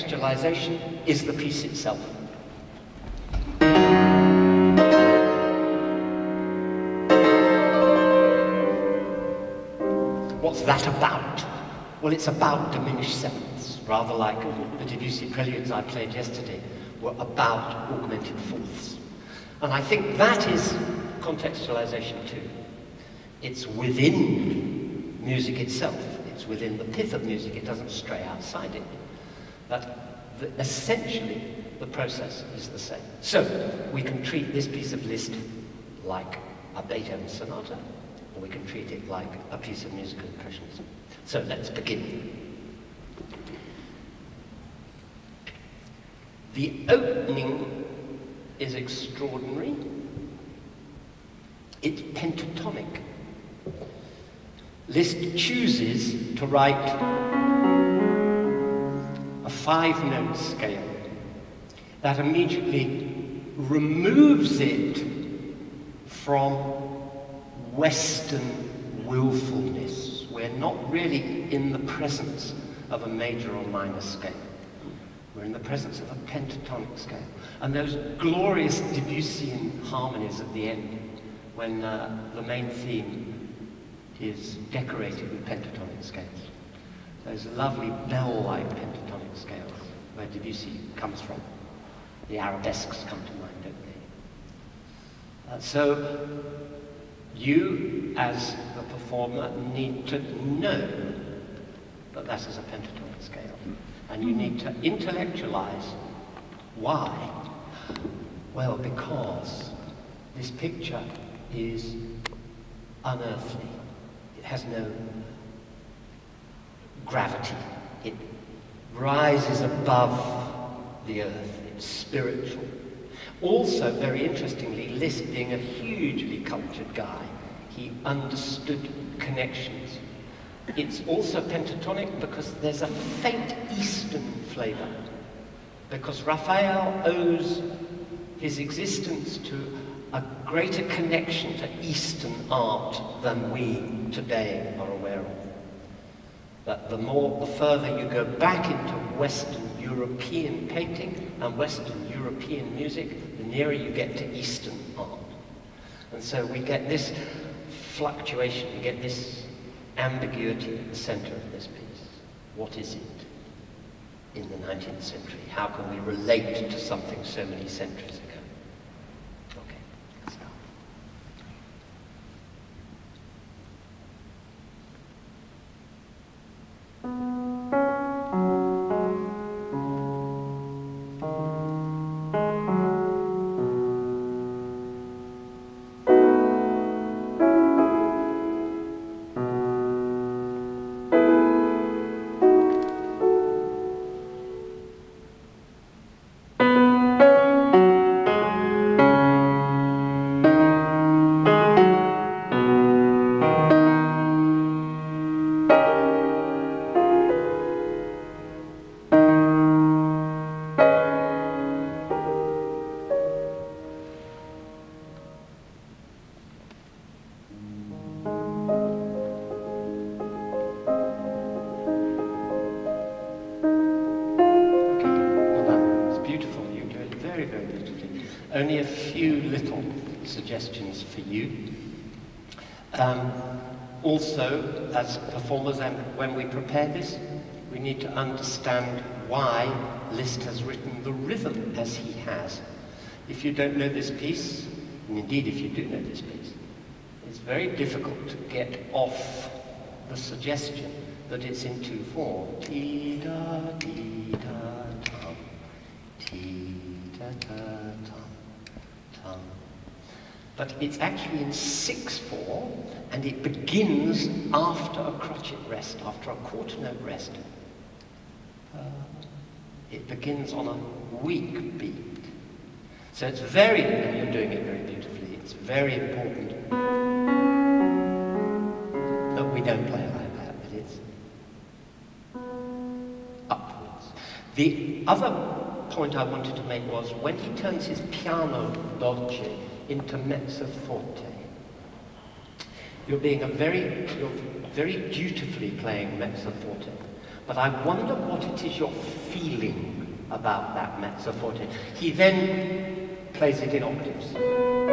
contextualization is the piece itself. What's that about? Well, it's about diminished sevenths, rather like the Debussy preludes I played yesterday were about augmented fourths. And I think that is contextualization too. It's within music itself. It's within the pith of music. It doesn't stray outside it. But essentially, the process is the same. So, we can treat this piece of Liszt like a Beethoven sonata, or we can treat it like a piece of musical impressionism. So, let's begin. The opening is extraordinary. It's pentatonic. Liszt chooses to write a 5-note scale that immediately removes it from Western willfulness. We're not really in the presence of a major or minor scale. We're in the presence of a pentatonic scale. And those glorious Debussyan harmonies at the end, when the main theme is decorated with pentatonic scales. Those lovely bell-like pentatonic scales, where Debussy comes from. The arabesques come to mind, don't they? So, you, as the performer, need to know that that is a pentatonic scale. And you need to intellectualize why. Well, because this picture is unearthly. It has no gravity. It rises above the earth. It's spiritual. Also, very interestingly, Liszt, being a hugely cultured guy, he understood connections. It's also pentatonic because there's a faint Eastern flavor. Because Raphael owes his existence to a greater connection to Eastern art than we today are aware of. That the further you go back into Western European painting and Western European music, the nearer you get to Eastern art. And so we get this fluctuation, we get this ambiguity at the center of this piece. What is it in the 19th century? How can we relate to something so many centuries ago? Okay, let's start. Only a few little suggestions for you. Also, as performers, and when we prepare this, we need to understand why Liszt has written the rhythm as he has. If you don't know this piece, and indeed if you do know this piece, it's very difficult to get off the suggestion that it's in 2/4. Ti-da, ti-da, tum, ti-da-da-tum. But it's actually in 6/4, and it begins after a crotchet rest, after a quarter note rest. It begins on a weak beat. So it's very, and you're doing it very beautifully, it's very important that we don't play like that, but it's upwards. The other point I wanted to make was when he turns his piano dolce into mezzo forte, you're very dutifully playing mezzo forte, but I wonder what it is you're feeling about that mezzo forte. He then plays it in octaves.